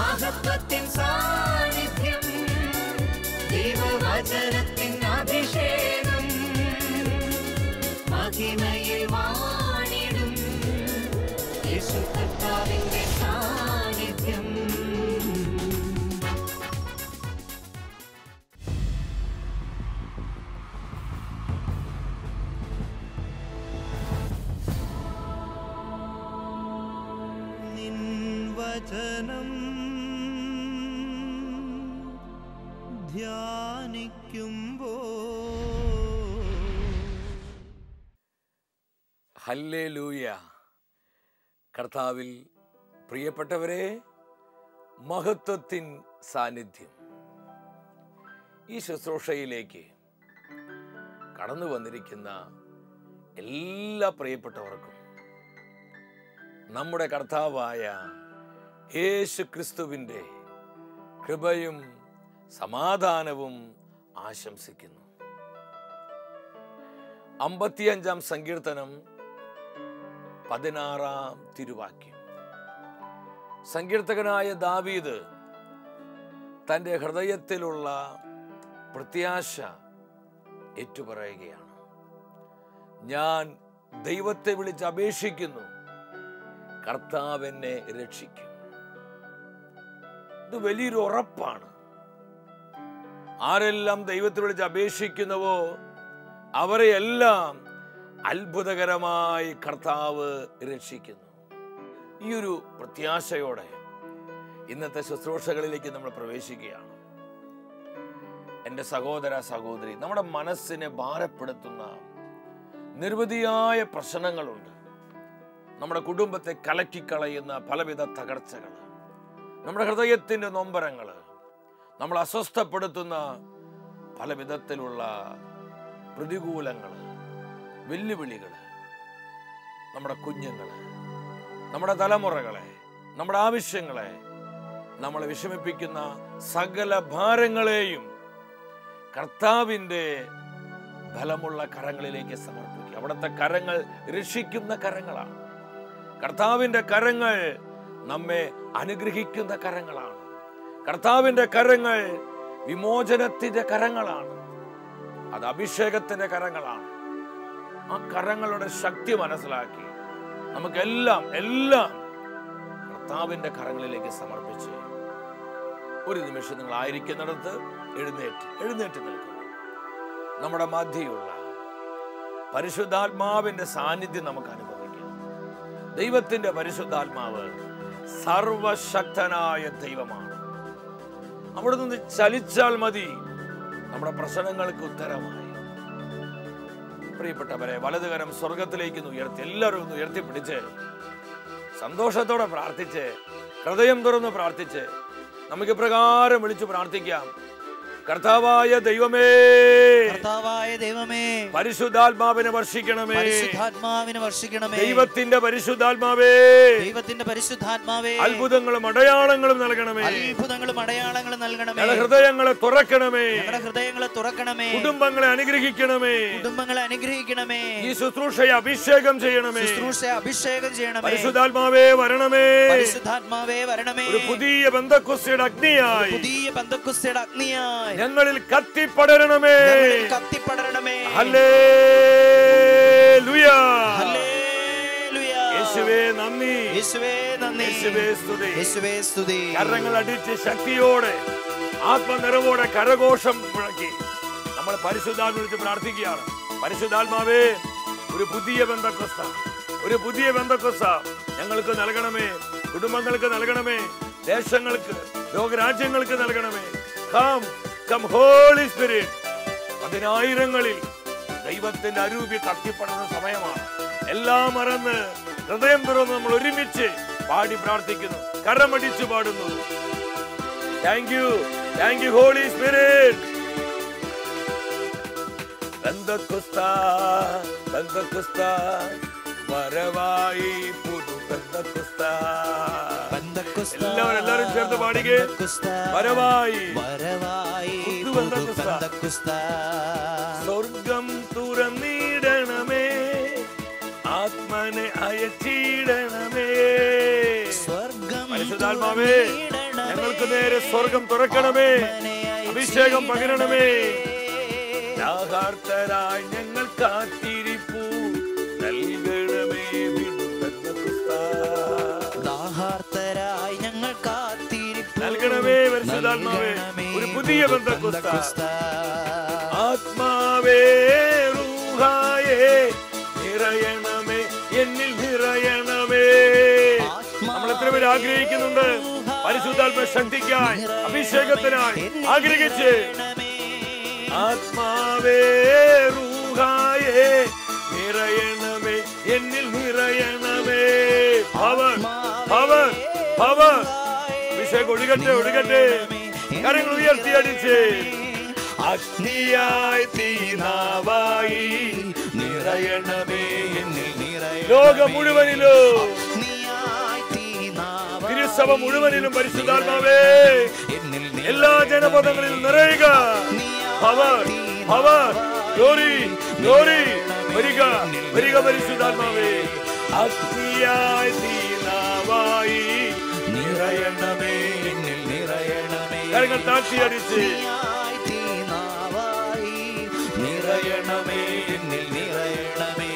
മഹത്വത്തിൻ സാന്നിധ്യം, ദൈവവചനത്തിൻ അഭിഷേകം, മഹിമയിൽ വാണിടും യേശു കർത്താവിന്റെ സാന്നിധ്യം. നിൻ വചനം ധ്യാനിക്കുമ്പോൾ ഹല്ലേലൂയ. കർത്താവിൽ പ്രിയപ്പെട്ടവരെ, മഹത്വത്തിൻ സാന്നിധ്യം. ഈ ശുശ്രൂഷയിലേക്ക് കടന്നു വന്നിരിക്കുന്ന എല്ലാ പ്രിയപ്പെട്ടവർക്കും നമ്മുടെ കർത്താവായ യേശു ക്രിസ്തുവിൻ്റെ കൃപയും സമാധാനവും ആശംസിക്കുന്നു. 55-ാം സങ്കീർത്തനം 16-ാം തിരുവാക്യം. സങ്കീർത്തകനായ ദാവീദ് തൻ്റെ ഹൃദയത്തിലുള്ള പ്രത്യാശ ഏറ്റുപറയുകയാണ്. ഞാൻ ദൈവത്തെ വിളിച്ച് അപേക്ഷിക്കുന്നു, കർത്താവ് എന്നെ രക്ഷിക്കും. ഇത് വലിയൊരു ഉറപ്പാണ്. ആരെല്ലാം ദൈവത്തെ വിളിച്ച് അപേക്ഷിക്കുന്നുവോ അവരെയെല്ലാം അത്ഭുതകരമായി കർത്താവ് രക്ഷിക്കുന്നു. ഈ ഒരു പ്രത്യാശയോടെ ഇന്നത്തെ ശുശ്രൂഷകളിലേക്ക് നമ്മൾ പ്രവേശിക്കുകയാണ്. എൻ്റെ സഹോദര സഹോദരി, നമ്മുടെ മനസ്സിനെ ഭാരപ്പെടുത്തുന്ന നിരവധിയായ പ്രശ്നങ്ങളുണ്ട്. നമ്മുടെ കുടുംബത്തെ കലക്കിക്കളയുന്ന പലവിധ തകർച്ചകൾ, നമ്മുടെ ഹൃദയത്തിൻ്റെ നൊമ്പരങ്ങൾ, നമ്മൾ അസ്വസ്ഥപ്പെടുത്തുന്ന പല വിധത്തിലുള്ള പ്രതികൂലങ്ങൾ, വെല്ലുവിളികൾ, നമ്മുടെ കുഞ്ഞുങ്ങളെ, നമ്മുടെ തലമുറകളെ, നമ്മുടെ ആവശ്യങ്ങളെ, നമ്മളെ വിഷമിപ്പിക്കുന്ന സകല ഭാരങ്ങളെയും കർത്താവിൻ്റെ ബലമുള്ള കരങ്ങളിലേക്ക് സമർപ്പിക്കുക. അവിടുത്തെ കരങ്ങൾ രക്ഷിക്കുന്ന കരങ്ങളാണ്. കർത്താവിൻ്റെ കരങ്ങൾ നമ്മെ അനുഗ്രഹിക്കുന്ന കരങ്ങളാണ്. കർത്താവിൻ്റെ കരങ്ങൾ വിമോചനത്തിൻ്റെ കരങ്ങളാണ്. അത് അഭിഷേകത്തിൻ്റെ കരങ്ങളാണ്. ആ കരങ്ങളുടെ ശക്തി മനസ്സിലാക്കി നമുക്കെല്ലാം കർത്താവിൻ്റെ കരങ്ങളിലേക്ക് സമർപ്പിച്ച് ഒരു നിമിഷം നിങ്ങൾ ആയിരിക്കുന്നിടത്ത് എഴുന്നേറ്റ് നിൽക്കുന്നു. നമ്മുടെ മധ്യയുള്ള പരിശുദ്ധാത്മാവിൻ്റെ സാന്നിധ്യം നമുക്ക് അനുഭവിക്കാം. ദൈവത്തിൻ്റെ പരിശുദ്ധാത്മാവ് സർവശക്തനായ ദൈവമാണ്. അവിടെ നിന്ന് ചലിച്ചാൽ മതി നമ്മുടെ പ്രശ്നങ്ങൾക്ക് ഉത്തരമായി. പ്രിയപ്പെട്ടവരെ, വലതുകരം സ്വർഗത്തിലേക്ക് ഉയർത്തി, എല്ലാവരും ഒന്ന് ഉയർത്തിപ്പിടിച്ച് സന്തോഷത്തോടെ പ്രാർത്ഥിച്ച്, ഹൃദയം തുറന്ന് പ്രാർത്ഥിച്ച് നമുക്ക് പ്രകാരം വിളിച്ചു പ്രാർത്ഥിക്കാം. കർത്താവായ ദൈവമേ, പരിശുദ്ധാത്മാവിനെ വർഷിക്കണമേ, ദൈവത്തിന്റെ പരിശുദ്ധാത്മാവേ, അത്ഭുതങ്ങളും അടയാളങ്ങളും നൽകണമേ, ഞങ്ങളുടെ ഹൃദയങ്ങളെ തുറക്കണമേ, കുടുംബങ്ങളെ അനുഗ്രഹിക്കണമേ, ഈ ശുശ്രൂഷയെ അഭിഷേകം ചെയ്യണമേ, പരിശുദ്ധാത്മാവേ വരണമേ, ഒരു പുതിയ പെന്തക്കോസ്തിയുടെ അഗ്നിയായി ഞങ്ങളിൽ കത്തിപ്പടരണമേ. ഹല്ലേലൂയ. യേശുവേ നന്ദി, യേശുവേ സ്തുതി. കരങ്ങൾ അടിച്ച് ശക്തിയോടെ ആത്മനിറവോടെ കരഘോഷം മുഴക്കി നമ്മൾ പരിശുദ്ധാത്മാവിനെ വിളിച്ച് പ്രാർത്ഥിക്കുകയാണ്. പരിശുദ്ധാത്മാവേ, ഒരു പുതിയ പെന്തക്കോസ്ത ഞങ്ങൾക്ക് നൽകണമേ, കുടുംബങ്ങൾക്ക് നൽകണമേ, ദേശങ്ങൾക്ക്, ലോകരാജ്യങ്ങൾക്ക് നൽകണമേ. Come Holy Spirit. 10,000-ങ്ങളിൽ ദൈവത്തിന്റെ അരൂപി കത്തിപ്പെടുന്ന സമയമാണ്. എല്ലാം മറന്ന് ഹൃദയം തുറന്ന് നമ്മൾ ഒരുമിച്ച് പാടി പ്രാർത്ഥിക്കുന്നു, കരമടിച്ചു പാടുന്നു. Thank you holy Spirit. പെന്തക്കോസ്താ വരവായി പുതു പെന്തക്കോസ്താ. എല്ലാവരും ചേർത്ത് പാടികേ. വരവായി സ്വർഗം തുറന്നിടണമേ, ആത്മനെ അയച്ചിടണമേ. പരിശുദ്ധാത്മാവേ, അവർക്ക് നേരെ സ്വർഗം തുറക്കണമേ, അഭിഷേകം പകരണമേ. ദാഹാർത്തരായി ഞങ്ങൾ കാത്തിരിപ്പൂ നൽകണമേ ദാഹാർത്തരായി ഞങ്ങൾ കാത്തിരിപ്പൂ നൽകണമേ പരിശുദ്ധാത്മാവേ, ഒരു പുതിയ പെന്തക്കോസ്ത. ആത്മാവേ റൂഹായേ നിറയണമേ, എന്നിൽ നിറയണമേ. നമ്മൾ എത്ര പേര് ആഗ്രഹിക്കുന്നുണ്ട് പരിശുദ്ധാത്മ ശക്തിക്കായി, അഭിഷേകത്തിനായി ആഗ്രഹിച്ച്. ആത്മാവേ റൂഹായേ നിറയണമേ, എന്നിൽ നിറയണമേ. പവർ പവർ പവർ, അഭിഷേകം ഒഴുകട്ടെ ഒഴുകട്ടെ. കരങ്ങൾ ഉയർത്തിയടിച്ച്. അഗ്നിയായി തീനാവായി നിറയണമേ, ലോകം മുഴുവനിലും തിരുസഭ മുഴുവനിലും പരിശുദ്ധാത്മാവേ എല്ലാ ജനപദങ്ങളിലും നിറയുക. പവർ പവർ ഗ്ലോറി ഗ്ലോറി, വരിക വരിക പരിശുദ്ധാത്മാവേ. അഗ്നിയായി തീനാവായി നിറയണമേ, കരങ്ങൾ താഴ്ത്തിയടിച്ച്. നിറയണമേ എന്നിൽ നിറയണമേ,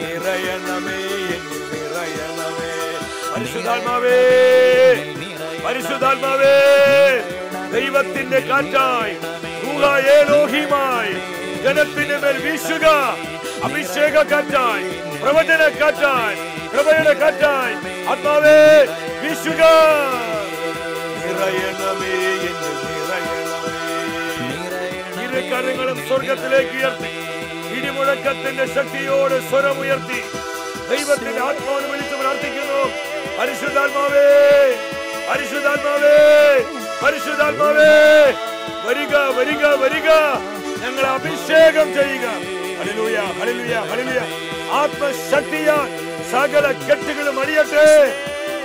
നിറയണമേ എന്നിൽ നിറയണമേ. പരിശുദ്ധാത്മാവേ പരിശുദ്ധാത്മാവേ, ദൈവത്തിന്റെ കാറ്റായി റൂഹായേലോഹിമായി ജനത്തിന്റെ മേൽ വീശുക. അഭിഷേക കാറ്റായി, പ്രവചന കാറ്റായി, കൃപയുടെ കാറ്റായി ആത്മാവേ വീശുക. നിറയണമേ എന്നിൽ നിറയണമേ. ഇരു കരങ്ങളും സ്വർഗത്തിലേക്ക് ഉയർത്തി ഇടിമുഴക്കത്തിന്റെ ശക്തിയോട് സ്വരമുയർത്തി ദൈവത്തിന്റെ ആത്മാവിനെ വിളിച്ച് പ്രാർത്ഥിക്കുന്നു. പരിശുദ്ധാത്മാവേ പരിശുദ്ധാത്മാവേ പരിശുദ്ധാത്മാവേ, വരിക വരിക വരിക, ഞങ്ങളെ അഭിഷേകം ചെയ്യുക. ഹല്ലേലൂയ ഹല്ലേലൂയ ഹല്ലേലൂയ. ആത്മശക്തിയാൽ സകല കെട്ടുകളും അടിയട്ടെ.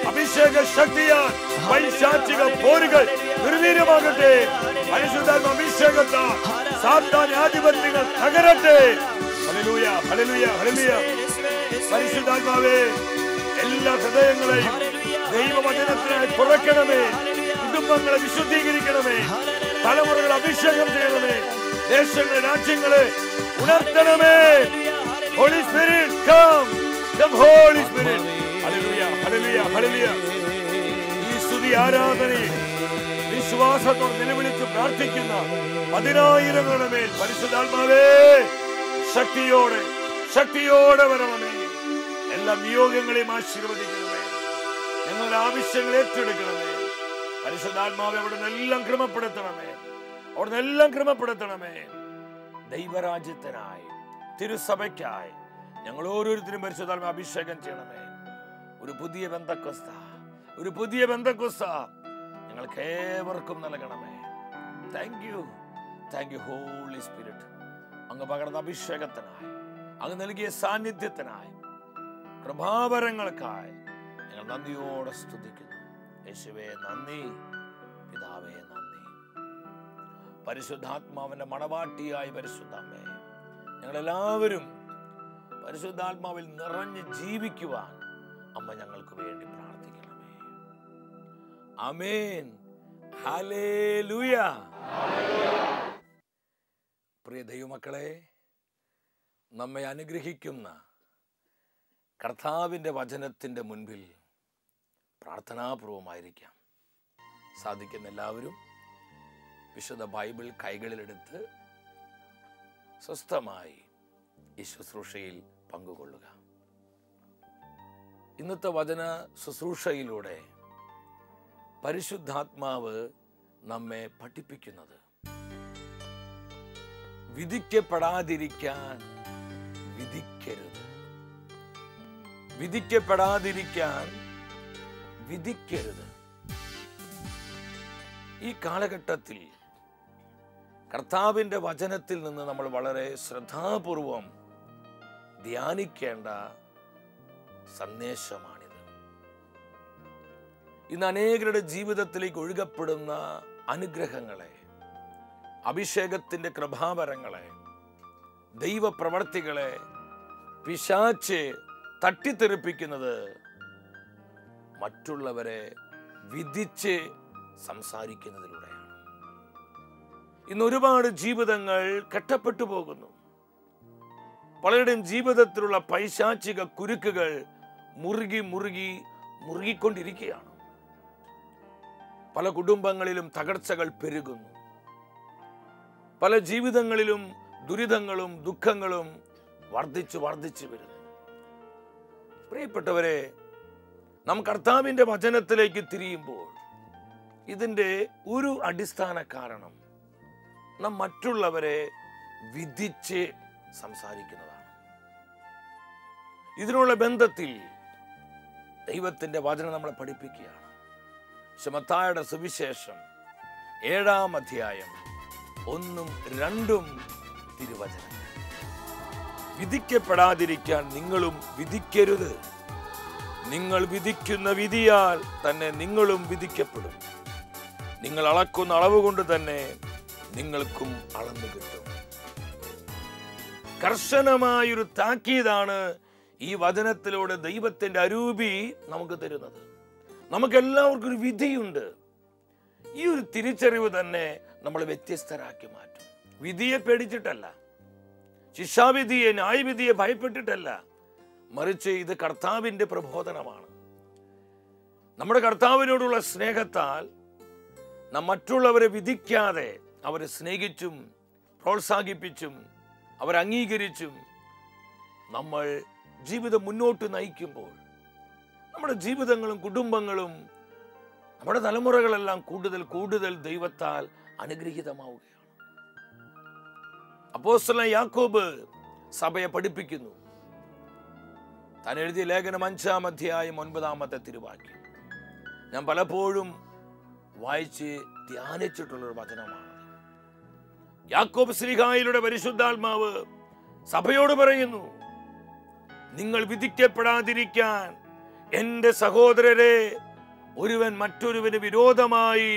അഭിഷേക ശക്തിയാൽ പൈശാചിക പോരുകൾ നിർവീര്യമാകട്ടെ. പരിശുദ്ധാത്മ അഭിഷേകത്താൽ സാത്താന്യ ആധിപത്യങ്ങൾ തകരട്ടെ. ഹല്ലേലൂയ ഹല്ലേലൂയ ഹല്ലേലൂയ. പരിശുദ്ധാത്മാവേ, എല്ലാ ഹൃദയങ്ങളെയും ദൈവവചനത്തിനായി തുറക്കണമേ. കുടുംബങ്ങളെ വിശുദ്ധീകരിക്കണമേ. തലമുറകളെ അഭിഷേകം ചെയ്യണമേ. ദേശങ്ങളെ രാജ്യങ്ങളെ ഉണർത്തണമേ. Holy Spirit come come Holy Spirit. ഹല്ലേലൂയ ഹല്ലേലൂയ ഹല്ലേലൂയ. ഈ സ്തുതി ആരാധനയിൽ വിശ്വാസത്തോടെ നിലവിളിച്ച് പ്രാർത്ഥിക്കുന്ന 10,000ങ്ങളുടെ മേൽ പരിശുദ്ധാത്മാവേ ശക്തിയോടെ ശക്തിയോടെ വരണമേ. എല്ലാ നിയോഗങ്ങളെയും ആശീർവദിക്കണമേ. ഞങ്ങളുടെ ആവശ്യങ്ങൾ ഏറ്റെടുക്കണമേ. പരിശുദ്ധാത്മാവെ അവിടുന്ന് എല്ലാം ക്രമപ്പെടുത്തണമേ. അവിടുന്ന് എല്ലാം ക്രമപ്പെടുത്തണമേ. ദൈവരാജ്യത്തിനായി തിരുസഭയ്ക്കായി ഞങ്ങൾ ഓരോരുത്തരും പരിശുദ്ധാത്മാ അഭിഷേകം ചെയ്യണമേ. ഒരു പുതിയ പെന്തക്കോസ്ത, ഒരു പുതിയ പെന്തക്കോസ്ത ഞങ്ങൾക്ക് ഏവർക്കും നൽകണമേ. Thank you holy spirit. അങ്ങ് പകർന്ന അഭിഷേകത്തിനായി, അങ്ങ് നൽകിയ സാന്നിധ്യത്തിനായി, കൃപാവരങ്ങൾക്കായി ഞങ്ങൾ നന്ദിയോടെ സ്തുതിക്കുന്നു. യേശുവേ നന്ദി, പിതാവേ നന്ദി. പരിശുദ്ധാത്മാവിന്റെ മണവാട്ടിയായി പരിശുദ്ധാത്മേ, ഞങ്ങളെല്ലാവരും പരിശുദ്ധാത്മാവിൽ നിറഞ്ഞ് ജീവിക്കുവാൻ അമ്മ ഞങ്ങൾക്ക് വേണ്ടി പ്രാർത്ഥിക്കണമേ. ആമേൻ. ഹല്ലേലൂയ. പ്രിയ ദൈവമക്കളെ, നമ്മെ അനുഗ്രഹിക്കുന്ന കർത്താവിൻ്റെ വചനത്തിൻ്റെ മുൻപിൽ പ്രാർത്ഥനാപൂർവമായിരിക്കാം. സാധിക്കുന്ന എല്ലാവരും വിശുദ്ധ ബൈബിൾ കൈകളിലെടുത്ത് സ്വസ്ഥമായി ഈ ശുശ്രൂഷയിൽ പങ്കുകൊള്ളുക. ഇന്നത്തെ വചന ശുശ്രൂഷയിലൂടെ പരിശുദ്ധാത്മാവ് നമ്മെ പഠിപ്പിക്കുന്നത് വിധിക്കപ്പെടാതിരിക്കാൻ വിധിക്കരുത്. വിധിക്കപ്പെടാതിരിക്കാൻ വിധിക്കരുത്. ഈ കാലഘട്ടത്തിൽ കർത്താവിൻ്റെ വചനത്തിൽ നിന്ന് നമ്മൾ വളരെ ശ്രദ്ധാപൂർവം ധ്യാനിക്കേണ്ട സന്ദേശമാണിത്. ഇന്ന് അനേകരുടെ ജീവിതത്തിലേക്ക് ഒഴുകപ്പെടുന്ന അനുഗ്രഹങ്ങളെ, അഭിഷേകത്തിൻ്റെ കൃപാവരങ്ങളെ, ദൈവപ്രവർത്തികളെ പിശാച് തട്ടിത്തെറിപ്പിക്കുന്നത് മറ്റുള്ളവരെ വിധിച്ച് സംസാരിക്കുന്നതിലൂടെയാണ്. ഇന്ന് ഒരുപാട് ജീവിതങ്ങൾ കെട്ടപ്പെട്ടു പോകുന്നു. പലരുടെയും ജീവിതത്തിലുള്ള പൈശാചിക കുരുക്കുകൾ മുറുകിക്കൊണ്ടിരിക്കുകയാണ്. പല കുടുംബങ്ങളിലും തകർച്ചകൾ പെരുകുന്നു. പല ജീവിതങ്ങളിലും ദുരിതങ്ങളും ദുഃഖങ്ങളും വർദ്ധിച്ചു വരുന്നു. പ്രിയപ്പെട്ടവരെ, നാം കർത്താവിന്റെ വചനത്തിലേക്ക് തിരിയുമ്പോൾ ഇതിന്റെ ഒരു അടിസ്ഥാന കാരണം നാം മറ്റുള്ളവരെ വിധിച്ച് സംസാരിക്കുന്നതാണ്. ഇതിനുള്ള ബന്ധത്തിൽ ദൈവത്തിന്റെ വചനം നമ്മളെ പഠിപ്പിക്കുകയാണ്. മത്തായിയുടെ സുവിശേഷം 7-ാം അധ്യായം 1-2 തിരുവചനം. വിധിക്കപ്പെടാതിരിക്കാൻ നിങ്ങളും വിധിക്കരുത്. നിങ്ങൾ വിധിക്കുന്ന വിധിയാൽ തന്നെ നിങ്ങളും വിധിക്കപ്പെടും. നിങ്ങൾ അളക്കുന്ന അളവ് കൊണ്ട് തന്നെ നിങ്ങൾക്കും അളന്നു കിട്ടും. കർശനമായൊരു താക്കീതാണ് ഈ വചനത്തിലൂടെ ദൈവത്തിന്റെ അരൂപി നമുക്ക് തരുന്നത്. നമുക്കെല്ലാവർക്കും ഒരു വിധിയുണ്ട്. ഈ ഒരു തിരിച്ചറിവ് തന്നെ നമ്മളെ വ്യത്യസ്തരാക്കി മാറ്റും. വിധിയെ പേടിച്ചിട്ടല്ല, ശിക്ഷാവിധിയെ ന്യായവിധിയെ ഭയപ്പെട്ടിട്ടല്ല, മറിച്ച് ഇത് കർത്താവിന്റെ പ്രബോധനമാണ്. നമ്മുടെ കർത്താവിനോടുള്ള സ്നേഹത്താൽ നാം മറ്റുള്ളവരെ വിധിക്കാതെ അവരെ സ്നേഹിച്ചും പ്രോത്സാഹിപ്പിച്ചും അവരെ അംഗീകരിച്ചും നമ്മൾ ജീവിതം മുന്നോട്ട് നയിക്കുമ്പോൾ നമ്മുടെ ജീവിതങ്ങളും കുടുംബങ്ങളും നമ്മുടെ തലമുറകളെല്ലാം കൂടുതൽ ദൈവത്താൽ അനുഗ്രഹീതമാവുകയാണ്. അപ്പോസ്തലൻ യാക്കോബ് സഭയെ പഠിപ്പിക്കുന്നു. താൻ എഴുതിയ ലേഖനം 5-ാം അധ്യായം 9-ാമത്തെ തിരുവാക്യം ഞാൻ പലപ്പോഴും വായിച്ച് ധ്യാനിച്ചിട്ടുള്ളൊരു വചനമാണ്. യാക്കോബ് ശ്ലീഹായിലൂടെ പരിശുദ്ധാത്മാവ് സഭയോട് പറയുന്നു, നിങ്ങൾ വിധിക്കപ്പെടാതിരിക്കാൻ എന്റെ സഹോദരരെ ഒരുവൻ മറ്റൊരുവന് വിരോധമായി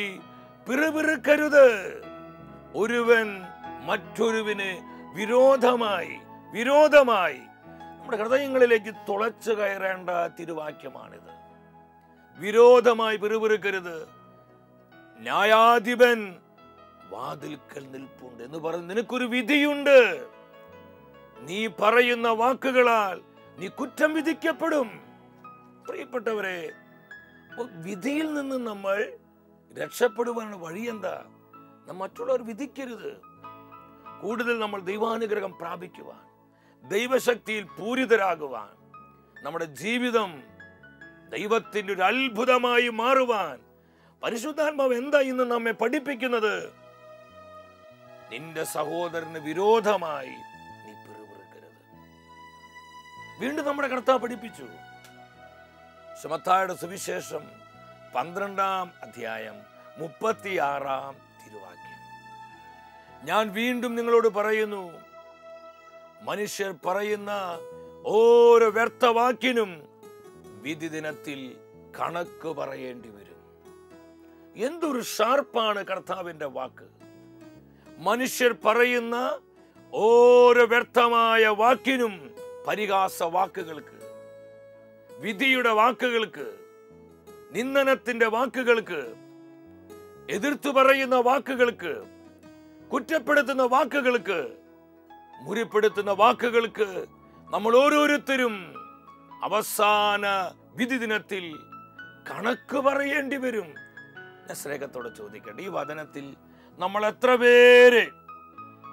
പിറുപിറുക്കരുത്. ഒരുവൻ മറ്റൊരുവിന് വിരോധമായി നമ്മുടെ ഹൃദയങ്ങളിലേക്ക് തുളച്ചു കയറേണ്ട തിരുവാക്യമാണിത്. വിരോധമായി പിറുപിറുക്കരുത്. ന്യായാധിപൻ വാതിൽക്കൽ നിൽപ്പുണ്ട് എന്ന് പറഞ്ഞ് നിനക്കൊരു വിധിയുണ്ട്. നീ പറയുന്ന വാക്കുകളാൽ നീ കുറ്റം വിധിക്കപ്പെടും. പ്രിയപ്പെട്ടവരെ, വിധിയിൽ നിന്ന് നമ്മൾ രക്ഷപ്പെടുവാനുള്ള വഴി എന്താ? നാം മറ്റുള്ളവർ വിധിക്കരുത്. കൂടുതൽ നമ്മൾ ദൈവാനുഗ്രഹം പ്രാപിക്കുവാൻ, ദൈവശക്തിയിൽ പൂരിതരാകുവാൻ, നമ്മുടെ ജീവിതം ദൈവത്തിന്റെ ഒരു അത്ഭുതമായി മാറുവാൻ പരിശുദ്ധാത്മാവ് എന്താ ഇന്ന് നമ്മെ പഠിപ്പിക്കുന്നത്? നിന്റെ സഹോദരന് വിരോധമായി നീ പിറുപിറുക്കരുത്. വീണ്ടും നമ്മുടെ കർത്താവ് പഠിപ്പിച്ചു. മത്തായിയുടെ സുവിശേഷം 12-ാം അധ്യായം 36-ാം തിരുവാക്യം ഞാൻ വീണ്ടും നിങ്ങളോട് പറയുന്നു, മനുഷ്യർ പറയുന്ന ഓരോ വ്യർത്ഥവാക്കിനും വിധി ദിനത്തിൽ കണക്ക് പറയേണ്ടി വരും. എന്തൊരു ഷാർപ്പാണ് കർത്താവിന്റെ വാക്ക്. മനുഷ്യർ പറയുന്ന ഓരോ വ്യർത്ഥമായ വാക്കിനും, പരിഹാസ വാക്കുകൾക്ക്, വിധിയുടെ വാക്കുകൾക്ക്, നിന്ദനത്തിന്റെ വാക്കുകൾക്ക്, എതിർത്തു പറയുന്ന വാക്കുകൾക്ക്, കുറ്റപ്പെടുത്തുന്ന വാക്കുകൾക്ക്, മുറിപ്പെടുത്തുന്ന വാക്കുകൾക്ക് നമ്മൾ ഓരോരുത്തരും അവസാന വിധി ദിനത്തിൽ കണക്ക് പറയേണ്ടി വരും. ഞാൻ സ്നേഹത്തോടെ ചോദിക്കട്ടെ, ഈ വചനത്തിൽ നമ്മൾ എത്ര പേര്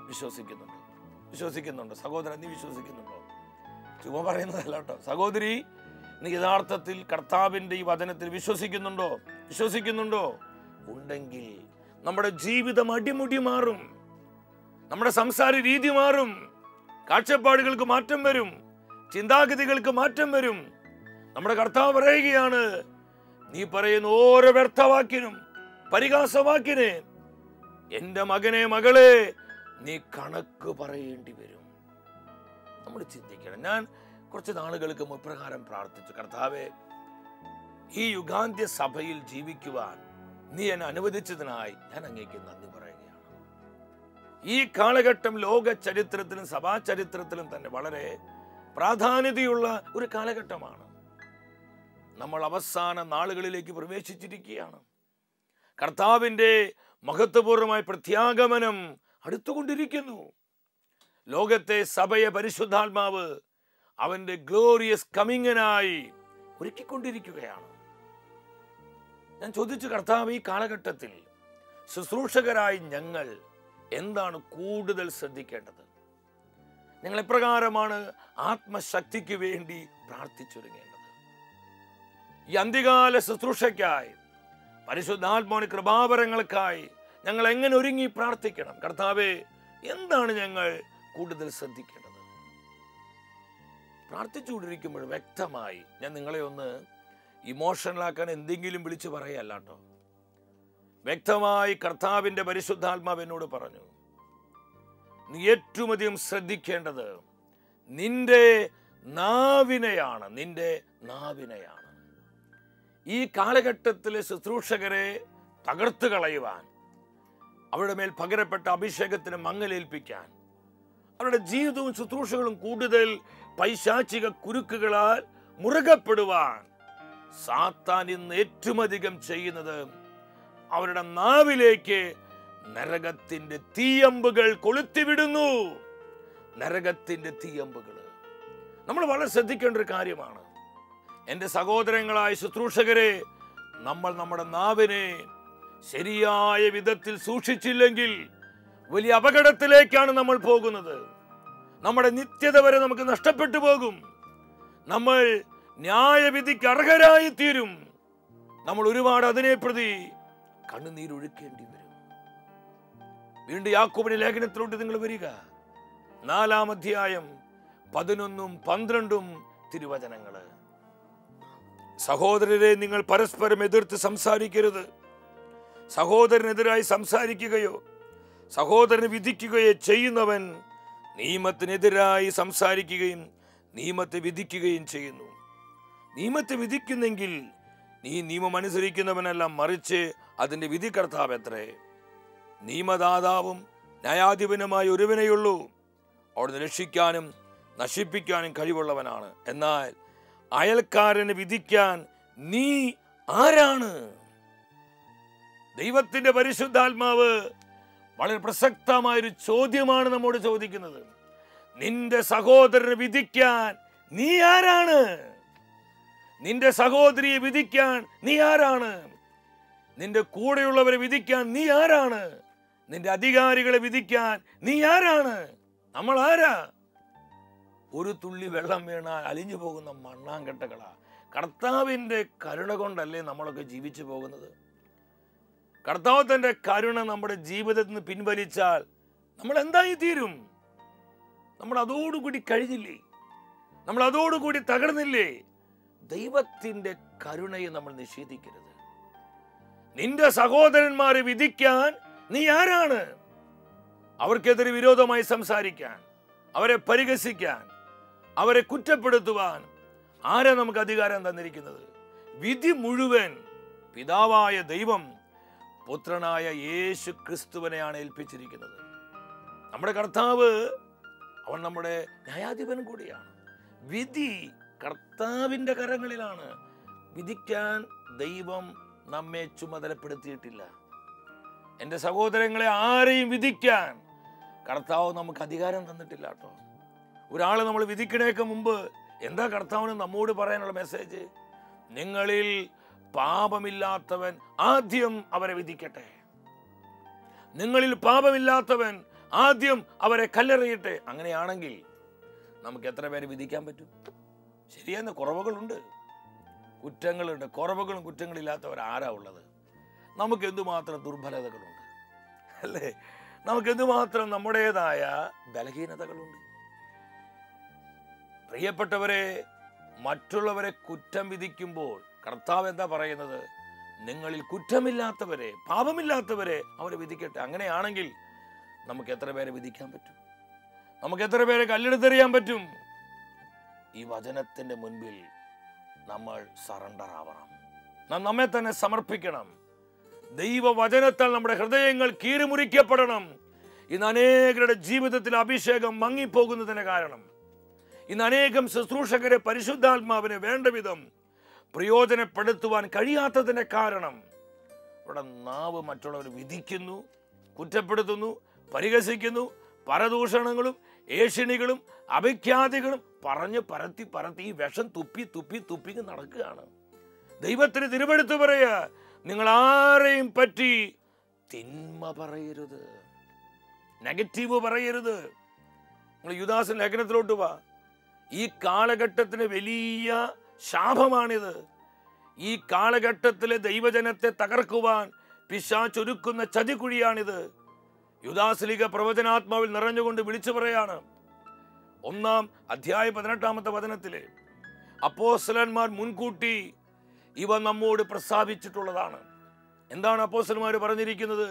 വിശ്വസിക്കുന്നുണ്ട്? സഹോദരൻ, നീ വിശ്വസിക്കുന്നുണ്ടോ? ചുമ്മാ പറയുന്നതല്ല കേട്ടോ. സഹോദരി, നീ യഥാർത്ഥത്തിൽ കർത്താവിന്റെ ഈ വചനത്തിൽ വിശ്വസിക്കുന്നുണ്ടോ? ഉണ്ടെങ്കിൽ നമ്മുടെ ജീവിതം അടിമുടി മാറും. നമ്മുടെ സംസാര രീതി മാറും. കാഴ്ചപ്പാടുകൾക്ക് മാറ്റം വരും. ചിന്താഗതികൾക്ക് മാറ്റം വരും. നമ്മുടെ കർത്താവ് പറയുകയാണ്, നീ പറയുന്ന ഓരോ വ്യർത്ഥവാക്കിനും, പരിഹാസവാക്കിന് എന്റെ മകനെ മകളെ നീ കണക്ക് പറയേണ്ടി വരും. നമ്മൾ ചിന്തിക്കണം. ഞാൻ കുറച്ച് നാളുകൾക്ക് ഇപ്രകാരം പ്രാർത്ഥിച്ചു, കർത്താവേ, ഈ യുഗാന്ത്യ സഭയിൽ ജീവിക്കുവാൻ നീ എന്നെ അനുവദിച്ചതിനായി ഞാൻ അങ്ങേക്ക് നന്ദി പറയുകയാണ്. ഈ കാലഘട്ടം ലോക ചരിത്രത്തിലും സഭാ ചരിത്രത്തിലും തന്നെ വളരെ പ്രാധാന്യതയുള്ള ഒരു കാലഘട്ടമാണ്. നമ്മൾ അവസാന നാളുകളിലേക്ക് പ്രവേശിച്ചിരിക്കുകയാണ്. കർത്താവിൻ്റെ മഹത്വപൂർവമായ പ്രത്യാഗമനം അടുത്തുകൊണ്ടിരിക്കുന്നു. ലോകത്തെ സഭയെ പരിശുദ്ധാത്മാവ് അവൻ്റെ ഗ്ലോറിയസ് കമ്മിങ്ങിനായി ഒരുക്കിക്കൊണ്ടിരിക്കുകയാണ്. ഞാൻ ചോദിച്ചു, കർത്താവ്, ഈ കാലഘട്ടത്തിൽ ശുശ്രൂഷകരായി ഞങ്ങൾ എന്താണ് കൂടുതൽ ശ്രദ്ധിക്കേണ്ടത്? ഞങ്ങൾ എപ്രകാരമാണ് ആത്മശക്തിക്ക് വേണ്ടി പ്രാർത്ഥിച്ചൊരുങ്ങേണ്ടത്? ഈ അന്ത്യകാല ശുശ്രൂഷയ്ക്കായി, പരിശുദ്ധാത്മാവിന്റെ കൃപാവരങ്ങൾക്കായി ഞങ്ങൾ എങ്ങനെ ഒരുങ്ങി പ്രാർത്ഥിക്കണം? കർത്താവേ, എന്താണ് ഞങ്ങൾ കൂടുതൽ ശ്രദ്ധിക്കേണ്ടത്? പ്രാർത്ഥിച്ചുകൊണ്ടിരിക്കുമ്പോൾ വ്യക്തമായി ഞാൻ നിങ്ങളെ ഒന്ന് ഇമോഷണലാക്കാൻ എന്തെങ്കിലും വിളിച്ചു പറയല്ല കേട്ടോ. വ്യക്തമായി കർത്താവിൻ്റെ പരിശുദ്ധാത്മാവ് എന്നോട് പറഞ്ഞു, നീ ഏറ്റവും അധികം ശ്രദ്ധിക്കേണ്ടത് നിന്റെ നാവിനെയാണ്. നിന്റെ നാവിനെയാണ്. ഈ കാലഘട്ടത്തിലെ ശുശ്രൂഷകരെ തകർത്ത് കളയുവാൻ, അവരുടെ മേൽ പകരപ്പെട്ട അഭിഷേകത്തിന് മങ്ങലേൽപ്പിക്കാൻ, അവരുടെ ജീവിതവും ശുശ്രൂഷകളും കൂടുതൽ പൈശാചിക കുരുക്കുകളാൽ മുറുകപ്പെടുവാൻ സാത്താൻ ഇന്ന് ഏറ്റവും അധികം ചെയ്യുന്നത് അവരുടെ നാവിലേക്ക് നരകത്തിന്റെ തീയമ്പുകൾ കൊളുത്തിവിടുന്നു. നരകത്തിന്റെ തീയമ്പുകൾ നമ്മൾ വളരെ ശ്രദ്ധിക്കേണ്ട ഒരു കാര്യമാണ്. എൻ്റെ സഹോദരങ്ങളായ ശുശ്രൂഷകരെ, നമ്മൾ നമ്മുടെ നാവിനെ ശരിയായ വിധത്തിൽ സൂക്ഷിച്ചില്ലെങ്കിൽ വലിയ അപകടത്തിലേക്കാണ് നമ്മൾ പോകുന്നത്. നമ്മുടെ നിത്യത വരെ നമുക്ക് നഷ്ടപ്പെട്ടു പോകും. നമ്മൾ ന്യായവിധിക്ക് അർഹരായി തീരും. നമ്മൾ ഒരുപാട് അതിനെ പ്രതി കണ്ണുനീരൊഴുക്കേണ്ടി വരും. വീണ്ടും യാക്കോബിന്റെ ലേഖനത്തിലോട്ട് നിങ്ങൾ വരിക. 4-ാം അധ്യായം 11-12 തിരുവചനങ്ങള്. സഹോദരരെ, നിങ്ങൾ പരസ്പരം എതിർത്ത് സംസാരിക്കരുത്. സഹോദരനെതിരായി സംസാരിക്കുകയോ സഹോദരനെ വിധിക്കുകയോ ചെയ്യുന്നവൻ നിയമത്തിനെതിരായി സംസാരിക്കുകയും നിയമത്തെ വിധിക്കുകയും ചെയ്യുന്നു. നിയമത്തെ വിധിക്കുന്നെങ്കിൽ നീ നിയമം അനുസരിക്കുന്നവനല്ല, മറിച്ച് അതിൻ്റെ വിധികർത്താവ് എത്രേ. നിയമദാതാവും ന്യായാധിപനുമായ ഒരുവനെയുള്ളൂ. അവിടുന്ന് രക്ഷിക്കാനും നശിപ്പിക്കാനും കഴിവുള്ളവനാണ്. എന്നാൽ അയൽക്കാരനെ വിധിക്കാൻ നീ ആരാണ്? ദൈവത്തിന്റെ പരിശുദ്ധാത്മാവ് വളരെ പ്രസക്തമായൊരു ചോദ്യമാണ് നമ്മോട് ചോദിക്കുന്നത്. നിന്റെ സഹോദരനെ വിധിക്കാൻ നീ ആരാണ്? നിന്റെ സഹോദരിയെ വിധിക്കാൻ നീ ആരാണ്? നിന്റെ കൂടെയുള്ളവരെ വിധിക്കാൻ നീ ആരാണ്? നിന്റെ അധികാരികളെ വിധിക്കാൻ നീ ആരാണ്? നമ്മൾ ആരാ? ഒരു തുള്ളി വെള്ളം വീണാൽ അലിഞ്ഞു പോകുന്ന മണ്ണാങ്കട്ടകളാ. കർത്താവിൻ്റെ കരുണ കൊണ്ടല്ലേ നമ്മളൊക്കെ ജീവിച്ചു പോകുന്നത്? കർത്താവ് തന്റെ കരുണ നമ്മുടെ ജീവിതത്തിൽ നിന്ന് പിൻവലിച്ചാൽ നമ്മൾ എന്തായി തീരും? നമ്മൾ അതോടുകൂടി കഴിഞ്ഞില്ലേ? നമ്മൾ അതോടുകൂടി തകർന്നില്ലേ? ദൈവത്തിന്റെ കരുണയെ നമ്മൾ നിഷേധിക്കരുത്. നിന്റെ സഹോദരന്മാരെ വിധിക്കാൻ നീ ആരാണ്? അവർക്കെതിരെ വിരോധമായി സംസാരിക്കാൻ, അവരെ പരിഹസിക്കാൻ, അവരെ കുറ്റപ്പെടുത്തുവാൻ ആരാ നമുക്ക് അധികാരം തന്നിരിക്കുന്നത്? വിധി മുഴുവൻ പിതാവായ ദൈവം പുത്രനായ യേശു ക്രിസ്തുവിനെയാണ് ഏൽപ്പിച്ചിരിക്കുന്നത്. നമ്മുടെ കർത്താവ്, അവൻ നമ്മുടെ ന്യായാധിപൻ കൂടിയാണ്. വിധി കർത്താവിൻ്റെ കരങ്ങളിലാണ്. വിധിക്കാൻ ദൈവം നമ്മെ ചുമതലപ്പെടുത്തിയിട്ടില്ല. എൻ്റെ സഹോദരങ്ങളെ, ആരെയും വിധിക്കാൻ കർത്താവ് നമുക്ക് അധികാരം തന്നിട്ടില്ല കേട്ടോ. ഒരാളെ നമ്മൾ വിധിക്കണേക്ക് മുമ്പ് എന്താ കർത്താവിന് നമ്മോട് പറയാനുള്ള മെസ്സേജ്? നിങ്ങളിൽ പാപമില്ലാത്തവൻ ആദ്യം അവരെ വിധിക്കട്ടെ. നിങ്ങളിൽ പാപമില്ലാത്തവൻ ആദ്യം അവരെ കല്ലെറിയട്ടെ. അങ്ങനെയാണെങ്കിൽ നമുക്ക് എത്ര പേരെ വിധിക്കാൻ പറ്റും? ശരിയെന്ന കുറവുകളുണ്ട്, കുറ്റങ്ങളുണ്ട്. കുറവുകളും കുറ്റങ്ങളില്ലാത്തവർ ആരാ ഉള്ളത്? നമുക്ക് എന്തുമാത്രം ദുർബലതകളുണ്ട് അല്ലേ? നമുക്ക് എന്തുമാത്രം നമ്മുടേതായ ബലഹീനതകളുണ്ട്. പ്രിയപ്പെട്ടവരെ, മറ്റുള്ളവരെ കുറ്റം വിധിക്കുമ്പോൾ കർത്താവ് എന്താ പറയുന്നത്? നിങ്ങളിൽ കുറ്റമില്ലാത്തവരെ, പാപമില്ലാത്തവരെ അവരെ വിധിക്കട്ടെ. അങ്ങനെയാണെങ്കിൽ നമുക്ക് എത്ര പേരെ വിധിക്കാൻ പറ്റും? നമുക്ക് എത്ര പേരെ കല്ലെടുത്തെറിയാൻ പറ്റും? ഈ വചനത്തിന്റെ മുൻപിൽ നമ്മൾ സറണ്ടർ ആവണം. നാം നമ്മെ തന്നെ സമർപ്പിക്കണം. ദൈവവചനത്താൽ നമ്മുടെ ഹൃദയങ്ങൾ കീറിമുറിക്കപ്പെടണം. ഇന്ന് അനേകരുടെ ജീവിതത്തിൽ അഭിഷേകം മങ്ങിപ്പോകുന്നതിന് കാരണം, ഇന്ന് അനേകം ശുശ്രൂഷകരെ പരിശുദ്ധാത്മാവിനെ വേണ്ട വിധം പ്രയോജനപ്പെടുത്തുവാൻ കഴിയാത്തതിന്റെ കാരണം, ഇവിടെ നാവ് മറ്റുള്ളവർ വിധിക്കുന്നു, കുറ്റപ്പെടുത്തുന്നു, പരിഹസിക്കുന്നു, പരദൂഷണങ്ങളും ഏഷണികളും അഭിഖ്യാതികളും പറഞ്ഞ് പരത്തി ഈ വിഷം തുപ്പി നടക്കുകയാണ്. ദൈവത്തിന് തിരുവെടുത്ത് പറയുക, നിങ്ങൾ ആരെയും പറ്റി തിന്മ പറയരുത്, നെഗറ്റീവ് പറയരുത്. നിങ്ങൾ യൂദാസിന്റെ ലേഖനത്തിലോട്ട് വാ. ഈ കാലഘട്ടത്തിന് വലിയ ശാപമാണിത്. ഈ കാലഘട്ടത്തിലെ ദൈവജനത്തെ തകർക്കുവാൻ പിശാചൊരുക്കുന്ന ചതിക്കുഴിയാണിത്. യൂദാസ്ലീഗ പ്രവചനാത്മാവിൽ നിറഞ്ഞുകൊണ്ട് വിളിച്ചു പറയാണ്. 1-ാം അധ്യായം 18-ാമത്തെ വചനത്തിലെ അപ്പോസ്തലന്മാർ മുൻകൂട്ടി ഇവ നമ്മോട് പ്രസ്താവിച്ചിട്ടുള്ളതാണ്. എന്താണ് അപ്പോസ്തലന്മാർ പറഞ്ഞിരിക്കുന്നത്?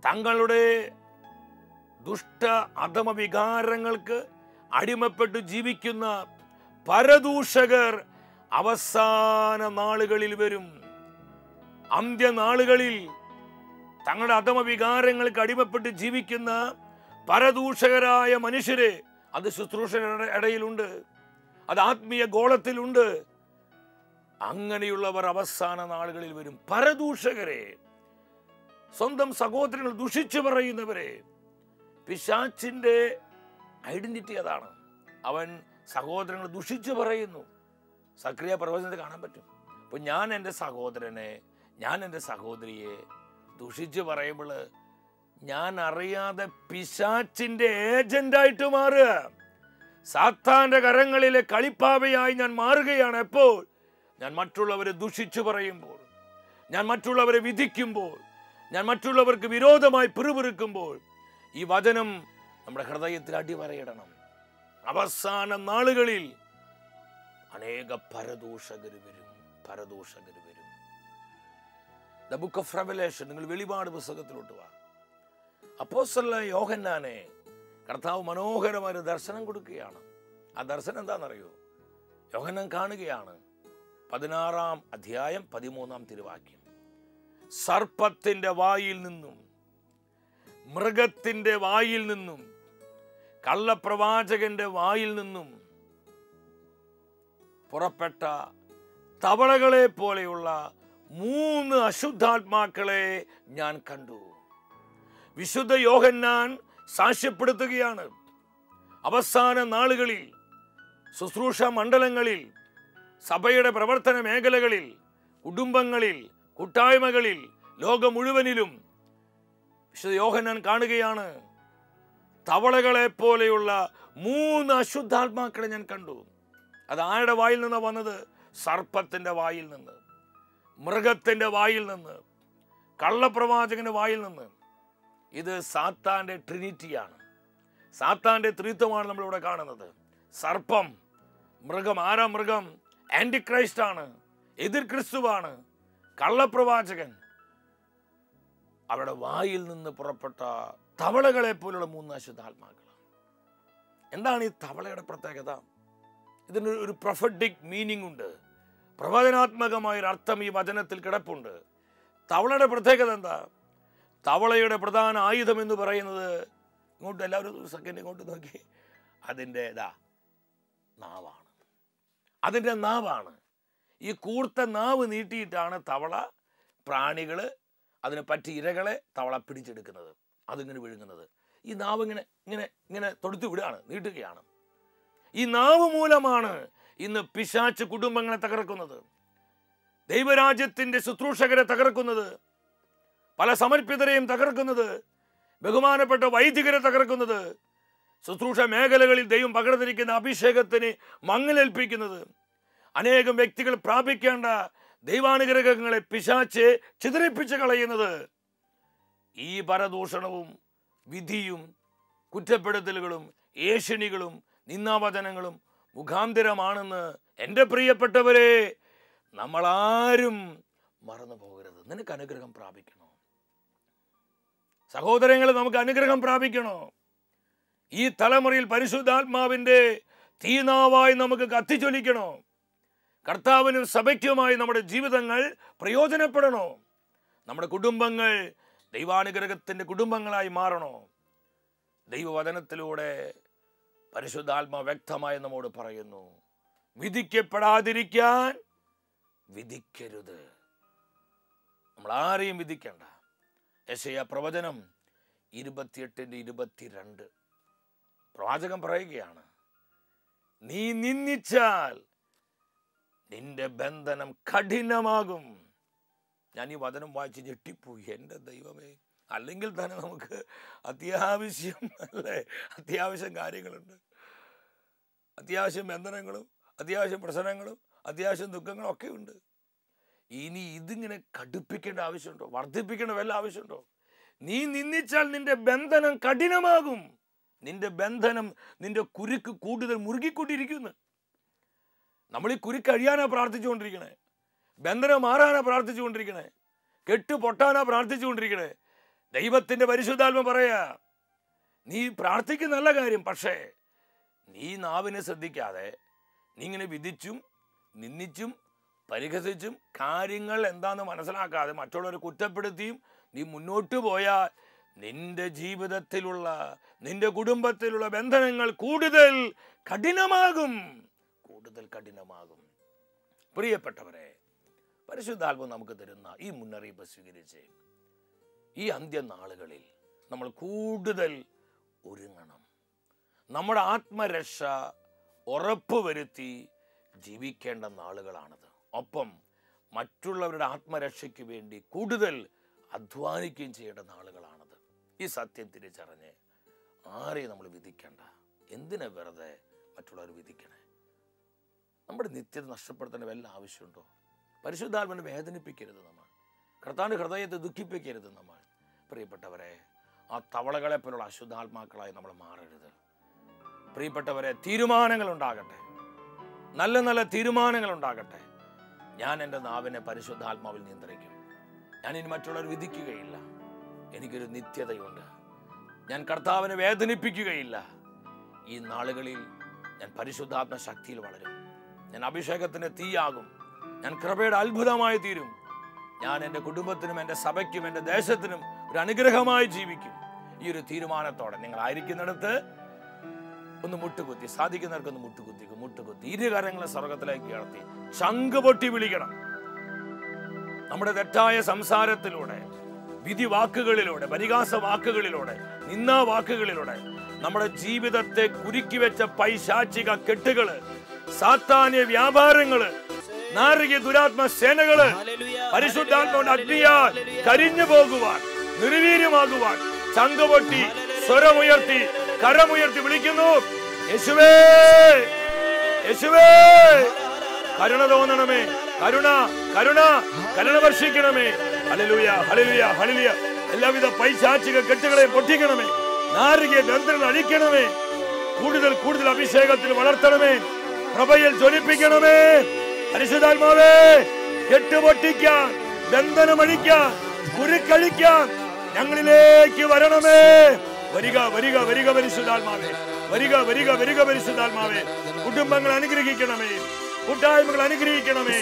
തങ്ങളുടെ ദുഷ്ട അധമ വികാരങ്ങൾക്ക് അടിമപ്പെട്ടു ജീവിക്കുന്ന പരദൂഷകർ അവസാന നാളുകളിൽ വരും. അന്ത്യനാളുകളിൽ തങ്ങളുടെ അധമ വികാരങ്ങൾക്ക് അടിമപ്പെട്ട് ജീവിക്കുന്ന പരദൂഷകരായ മനുഷ്യരെ, അത് ശുശ്രൂഷയുടെ ഇടയിലുണ്ട്, അത് ആത്മീയ ഗോളത്തിലുണ്ട്. അങ്ങനെയുള്ളവർ അവസാന നാളുകളിൽ വരും. പരദൂഷകരെ, സ്വന്തം സഹോദരങ്ങൾ ദുഷിച്ചു പറയുന്നവരെ. പിശാചിന്റെ ഐഡന്റിറ്റി അതാണ്. അവൻ സഹോദരങ്ങൾ ദുഷിച്ചു പറയുന്നു. സക്രിയ പ്രവചനത്തിൽ കാണാൻ പറ്റും. അപ്പൊ ഞാൻ എൻ്റെ സഹോദരനെ, ഞാൻ എൻ്റെ സഹോദരിയെ ദുഷിച്ചു പറയുമ്പോൾ ഞാൻ അറിയാതെ പിശാചിന്റെ ഏജന്റായിട്ട് മാറുക, സാത്താന്റെ കരങ്ങളിലെ കളിപ്പാവയായി ഞാൻ മാറുകയാണ്. എപ്പോൾ? ഞാൻ മറ്റുള്ളവരെ ദുഷിച്ചു പറയുമ്പോൾ, ഞാൻ മറ്റുള്ളവരെ വിധിക്കുമ്പോൾ, ഞാൻ മറ്റുള്ളവർക്ക് വിരോധമായി പിറുപിറുക്കുമ്പോൾ. ഈ വചനം നമ്മുടെ ഹൃദയത്തിൽ അടിവരയിടണം. അവസാന നാളുകളിൽ അനേക പരദൂഷകർ വരും. ദ ബുക്ക് ഓഫ് റെവലേഷൻ, നിങ്ങൾ വെളിപാട് പുസ്തകത്തിലോട്ട് വാ. അപ്പോസ്തലനായ യോഹന്നാനെ കർത്താവ് മനോഹരമായ ദർശനം കൊടുക്കുകയാണ്. ആ ദർശനം എന്താണെന്നറിയോ? യോഹന്നാൻ കാണുകയാണ് 16-ാം അധ്യായം 13-ാം തിരുവാക്യം. സർപ്പത്തിന്റെ വായിൽ നിന്നും, മൃഗത്തിന്റെ വായിൽ നിന്നും, കള്ളപ്രവാചകന്റെ വായിൽ നിന്നും പുറപ്പെട്ട തവളകളെ പോലെയുള്ള 3 അശുദ്ധാത്മാക്കളെ ഞാൻ കണ്ടു. വിശുദ്ധ യോഹന്നാൻ സാക്ഷ്യപ്പെടുത്തുകയാണ്. അവസാന നാളുകളിൽ ശുശ്രൂഷ മണ്ഡലങ്ങളിൽ, സഭയുടെ പ്രവർത്തന മേഖലകളിൽ, കുടുംബങ്ങളിൽ, കൂട്ടായ്മകളിൽ, ലോകം മുഴുവനിലും വിശുദ്ധ യോഹന്നാൻ കാണുകയാണ്. തവളകളെ പോലെയുള്ള 3 അശുദ്ധാത്മാക്കളെ ഞാൻ കണ്ടു. അത് ആരുടെ വായിൽ നിന്ന് വന്നത്? സർപ്പത്തിന്റെ വായിൽ നിന്ന്, മൃഗത്തിന്റെ വായിൽ നിന്ന്, കള്ളപ്രവാചകന്റെ വായിൽ നിന്ന്. ഇത് സാത്താന്റെ ട്രിനിറ്റിയാണ്, സാത്താന്റെ ത്രിത്വമാണ് നമ്മളിവിടെ കാണുന്നത്. സർപ്പം, മൃഗം. ആരാ മൃഗം? ആന്റിക്രൈസ്റ്റ് ആണ്, എതിർ ക്രിസ്തുവാണ്. കള്ളപ്രവാചകൻ, അവരുടെ വായിൽ നിന്ന് പുറപ്പെട്ട തവളകളെ പോലുള്ള 3 അശുദ്ധാത്മാക്കളാണ്. എന്താണ് ഈ തവളയുടെ പ്രത്യേകത? ഇതിന് ഒരു പ്രൊഫറ്റിക് മീനിങ് ഉണ്ട്, പ്രവചനാത്മകമായൊരു അർത്ഥം ഈ വചനത്തിൽ കിടപ്പുണ്ട്. തവളയുടെ പ്രത്യേകത എന്താ? തവളയുടെ പ്രധാന ആയുധം എന്ന് പറയുന്നത്, ഇങ്ങോട്ട് എല്ലാവരും ഒരു സെക്കൻഡ് ഇങ്ങോട്ട് നോക്കി, അതിൻ്റെ നാവാണ്. അതിൻ്റെ നാവാണ്. ഈ കൂർത്ത നാവ് നീട്ടിയിട്ടാണ് തവള പ്രാണികൾ, അതിനെ പറ്റി ഇരകളെ തവള പിടിച്ചെടുക്കുന്നത്, അതിങ്ങനെ വിഴുങ്ങുന്നത്. ഈ നാവ് ഇങ്ങനെ ഇങ്ങനെ ഇങ്ങനെ തൊടുത്തു വിടുകയാണ്, നീട്ടുകയാണ്. ഈ നാവ് മൂലമാണ് ഇന്ന് പിശാച് കുടുംബങ്ങളെ തകർക്കുന്നത്, ദൈവരാജ്യത്തിന്റെ ശുശ്രൂഷകരെ തകർക്കുന്നത്, പല സമർപ്പിതരെയും തകർക്കുന്നത്, ബഹുമാനപ്പെട്ട വൈദികരെ തകർക്കുന്നത്, ശുശ്രൂഷ മേഖലകളിൽ ദൈവം പകർന്നിരിക്കുന്ന അഭിഷേകത്തിന് മങ്ങലേൽപ്പിക്കുന്നത്, അനേകം വ്യക്തികൾ പ്രാപിക്കേണ്ട ദൈവാനുഗ്രഹങ്ങളെ പിശാച് ചിതറിപ്പിച്ച് കളയുന്നത്. ഈ പരദൂഷണവും വിധിയും കുറ്റപ്പെടുത്തലുകളും ഏഷണികളും നിന്ദാവചനങ്ങളും മുഖാന്തരമാണെന്ന് എൻ്റെ പ്രിയപ്പെട്ടവരെ നമ്മളാരും മറന്നു പോകരുത്. നിനക്ക് അനുഗ്രഹം പ്രാപിക്കണോ? സഹോദരങ്ങളെ, നമുക്ക് അനുഗ്രഹം പ്രാപിക്കണോ? ഈ തലമുറയിൽ പരിശുദ്ധാത്മാവിൻ്റെ തീനാവായി നമുക്ക് കത്തിച്ചൊലിക്കണോ? കർത്താവിനും സഭയ്ക്കുമായി നമ്മുടെ ജീവിതങ്ങൾ പ്രയോജനപ്പെടണോ? നമ്മുടെ കുടുംബങ്ങൾ ദൈവാനുഗ്രഹത്തിൻ്റെ കുടുംബങ്ങളായി മാറണോ? ദൈവവചനത്തിലൂടെ പരിശുദ്ധാത്മാ വ്യക്തമായി നമ്മോട് പറയുന്നു, വിധിക്കപ്പെടാതിരിക്കാൻ വിധിക്കരുത്. നമ്മൾ ആരെയും വിധിക്കേണ്ട. യെശയ്യാ പ്രവചനം 28:22 പ്രവാചകൻ പറയുകയാണ്, നീ നിന്ദിച്ചാൽ നിന്റെ ബന്ധനം കഠിനമാകും. ഞാൻ ഈ വചനം വായിച്ച് ഞെട്ടിപ്പോയി. എൻ്റെ ദൈവമേ, അല്ലെങ്കിൽ തന്നെ നമുക്ക് അത്യാവശ്യം അത്യാവശ്യം കാര്യങ്ങളുണ്ട്, അത്യാവശ്യം ബന്ധനങ്ങളും അത്യാവശ്യം പ്രശ്നങ്ങളും അത്യാവശ്യം ദുഃഖങ്ങളും ഒക്കെ ഉണ്ട്. ഇനി ഇതിങ്ങനെ കടുപ്പിക്കേണ്ട ആവശ്യമുണ്ടോ? വർദ്ധിപ്പിക്കേണ്ട വല്ല ആവശ്യമുണ്ടോ? നീ നിന്ദിച്ചാൽ നിന്റെ ബന്ധനം കഠിനമാകും. നിന്റെ ബന്ധനം, നിന്റെ കുരുക്ക് കൂടുതൽ മുറുകിക്കൊണ്ടിരിക്കുന്നു. നമ്മൾ ഈ കുരുക്ക് കഴിയാനാ പ്രാർത്ഥിച്ചുകൊണ്ടിരിക്കണേ, ബന്ധനം മാറാനാ പ്രാർത്ഥിച്ചുകൊണ്ടിരിക്കണേ, കെട്ട് പൊട്ടാനാ പ്രാർത്ഥിച്ചുകൊണ്ടിരിക്കണേ. ദൈവത്തിന്റെ പരിശുദ്ധാത്മ പറയാ, നീ പ്രാർത്ഥിക്കുന്ന നല്ല കാര്യം, പക്ഷേ നീ നാവിനെ ശ്രദ്ധിക്കാതെ നീ ഇങ്ങനെ വിധിച്ചും നിന്ദിച്ചും പരിഹസിച്ചും കാര്യങ്ങൾ എന്താന്ന് മനസ്സിലാക്കാതെ മറ്റുള്ളവരെ കുറ്റപ്പെടുത്തിയും നീ മുന്നോട്ട് പോയാൽ നിന്റെ ജീവിതത്തിലുള്ള, നിന്റെ കുടുംബത്തിലുള്ള ബന്ധനങ്ങൾ കൂടുതൽ കഠിനമാകും, കൂടുതൽ കഠിനമാകും. പ്രിയപ്പെട്ടവരെ, പരിശുദ്ധാത്മ നമുക്ക് തരുന്ന ഈ മുന്നറിയിപ്പ് സ്വീകരിച്ച് ഈ അന്ത്യനാളുകളിൽ നമ്മൾ കൂടുതൽ ഒരുങ്ങണം. നമ്മുടെ ആത്മരക്ഷ ഉറപ്പുവരുത്തി ജീവിക്കേണ്ട നാളുകളാണത്. ഒപ്പം മറ്റുള്ളവരുടെ ആത്മരക്ഷയ്ക്ക് വേണ്ടി കൂടുതൽ അധ്വാനിക്കുകയും ചെയ്യേണ്ട നാളുകളാണത്. ഈ സത്യം തിരിച്ചറിഞ്ഞ് ആരെയും നമ്മൾ വിധിക്കേണ്ട. എന്തിനാ വെറുതെ മറ്റുള്ളവർ വിധിക്കണേ? നമ്മുടെ നിത്യത നഷ്ടപ്പെടുത്തേണ്ട വല്ല ആവശ്യമുണ്ടോ? പരിശുദ്ധാത്മനെ വേദനിപ്പിക്കരുത് നമ്മൾ, കർത്താവിന്റെ ഹൃദയത്തെ ദുഃഖിപ്പിക്കരുത് നമ്മൾ. പ്രിയപ്പെട്ടവരെ, ആ തവളകളെ പോലുള്ള അശുദ്ധാത്മാക്കളായി നമ്മൾ മാറരുത്. പ്രിയപ്പെട്ടവരെ, തീരുമാനങ്ങൾ ഉണ്ടാകട്ടെ, നല്ല നല്ല തീരുമാനങ്ങൾ ഉണ്ടാകട്ടെ. ഞാൻ എൻ്റെ നാവിനെ പരിശുദ്ധാത്മാവിൽ നിയന്ത്രിക്കും. ഞാൻ ഇനി മറ്റുള്ളവർ വിധിക്കുകയില്ല. എനിക്കൊരു നിത്യതയുണ്ട്. ഞാൻ കർത്താവിനെ വേദനിപ്പിക്കുകയില്ല. ഈ നാളുകളിൽ ഞാൻ പരിശുദ്ധാത്മ ശക്തിയിൽ വളരും. ഞാൻ അഭിഷേകത്തിന്റെ തീയാകും. ഞാൻ കൃപയുടെ അത്ഭുതമായി തീരും. ഞാൻ എൻ്റെ കുടുംബത്തിനും എൻ്റെ സഭയ്ക്കും എൻ്റെ ദേശത്തിനും ഒരു അനുഗ്രഹമായി ജീവിക്കും. ഈ ഒരു തീരുമാനത്തോടെ നിങ്ങൾ ആയിരിക്കുന്നിടത്ത് ഒന്ന് മുട്ടുകുത്തി, സാധിക്കുന്നവർക്കൊന്ന് മുട്ടുകുത്തി ഇരുകരങ്ങളെ സ്വർഗത്തിലേക്ക് ഉയർത്തി ചങ്ക് പൊട്ടി വിളിക്കണം. നമ്മുടെ തെറ്റായ സംസാരത്തിലൂടെ, വിധി വാക്കുകളിലൂടെ, പരിഹാസ വാക്കുകളിലൂടെ, നിന്നാ വാക്കുകളിലൂടെ നമ്മുടെ ജീവിതത്തെ കുരുക്കി വെച്ച പൈശാചിക കെട്ടുകള്, സാത്താന്യ വ്യാപാരങ്ങള്, നാരകീയ ദുരാത്മ സേനകള് പരിശുദ്ധാത്മാവിന്റെ അഗ്നിയാൽ കരിഞ്ഞു പോകുവാൻ, നിർവീര്യമാകുവാൻ ചങ്ക് പൊട്ടി സ്വരമുയർത്തി കരമുയർത്തി വിളിക്കുന്നു, യേശുവേ, യേശുവേ, കരുണ തോന്നണമേ, കരുണ കരുണ കരുണ വർഷിക്കണമേ. ഹല്ലേലൂയ, ഹല്ലേലൂയ, ഹല്ലേലൂയ. എല്ലാവിധ പൈശാചിക കെട്ടുകളെ പൊട്ടിക്കണമേ, നാരകീയ ബന്ധനങ്ങൾ അഴിക്കണമേ, കൂടുതൽ കൂടുതൽ അഭിഷേകത്തിൽ വളർത്തണമേ, പ്രഭയിൽ ജ്വലിപ്പിക്കണമേ. പരിശുദ്ധാത്മാവേ, കെട്ടുപൊട്ടിക്കാൻ, ബന്ധനമഴിക്കാൻ, കുരുക്കഴിക്കാൻ ഞങ്ങളിലേക്ക് വരണമേ. വരിക വരിക വരിക പരിശുദ്ധാത്മാവേ, വരിക വരിക വരിക പരിശുദ്ധാത്മാവേ. കുടുംബങ്ങൾ അനുഗ്രഹിക്കണമേ, കൂട്ടായ്മകൾ അനുഗ്രഹിക്കണമേ.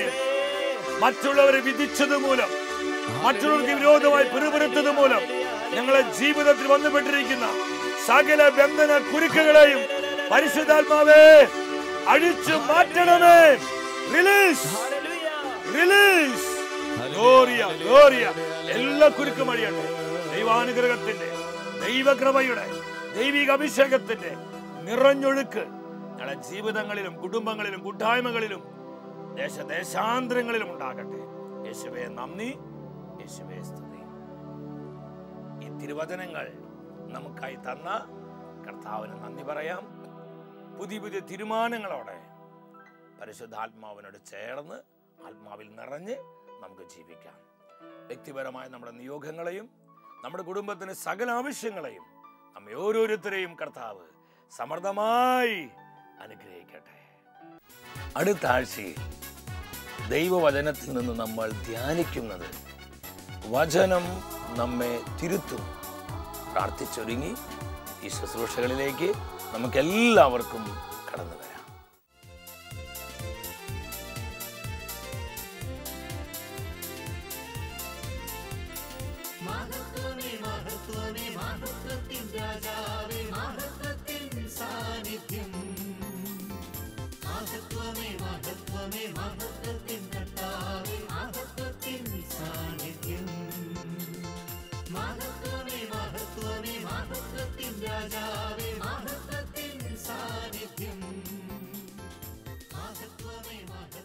മറ്റുള്ളവരെ വിധിച്ചത് മൂലം, മറ്റുള്ളവർക്ക് വിരോധമായി പിറുപിറുത്തത് മൂലം ഞങ്ങളെ ജീവിതത്തിൽ വന്നുപെട്ടിരിക്കുന്ന സകല ബന്ധന കുരുക്കുകളെയും പരിശുദ്ധാത്മാവേ അഴിച്ചു മാറ്റണമേ. Release, release. ഗ്ലോറിയ, ഗ്ലോറിയ. എല്ലാ കുരുക്കും അഴിയട്ടെ. ദൈവാനുഗ്രഹത്തിന്റെ, ദൈവകൃപയുടെ, ദൈവിക അഭിഷേകത്തിന്റെ നിറഞ്ഞൊഴുക്ക് ഞങ്ങളുടെ ജീവിതങ്ങളിലും കുടുംബങ്ങളിലും കൂട്ടായ്മകളിലും ദേശാന്തരങ്ങളിലും ഉണ്ടാകട്ടെ. യേശുവേ നന്ദി, യേശുവേ സ്തുതി. ഈ തിരുവചനങ്ങൾ നമുക്കായി തന്ന കർത്താവിന് നന്ദി പറയാം. പുതിയ പുതിയ തീരുമാനങ്ങളോടെ പരിശുദ്ധാത്മാവിനോട് ചേർന്ന് ആത്മാവിൽ നിറഞ്ഞ് നമുക്ക് ജീവിക്കാം. വ്യക്തിപരമായ നമ്മുടെ നിയോഗങ്ങളെയും നമ്മുടെ കുടുംബത്തിന് സകല ആവശ്യങ്ങളെയും നമ്മെ ഓരോരുത്തരെയും കർത്താവ് സമൃദ്ധമായി അനുഗ്രഹിക്കട്ടെ. അടുത്ത ആഴ്ചയിൽ ദൈവവചനത്തിൽ നിന്ന് നമ്മൾ ധ്യാനിക്കുന്നത് വചനം നമ്മെ തിരുത്തും. പ്രാർത്ഥിച്ചൊരുങ്ങി ഈ ശുശ്രൂഷകളിലേക്ക് നമുക്കെല്ലാവർക്കും കടന്നു വരാം. മഹത്വമേ മഹത്വമേ മഹത്വത്തിൻ രാജാവേ, മഹത്വത്തിൻ സാന്നിധ്യം. മഹത്വമേ മഹത്വമേ മഹത്വത്തിൻ കർത്താവേ, മഹത്വത്തിൻ സാന്നിധ്യം. മഹത്വമേ മഹത്വമേ മഹത്വത്തിൻ രാജാവേ മഹത്വത്തിൻ സാന്നിധ്യം മഹത്വമേ മഹത്വമേ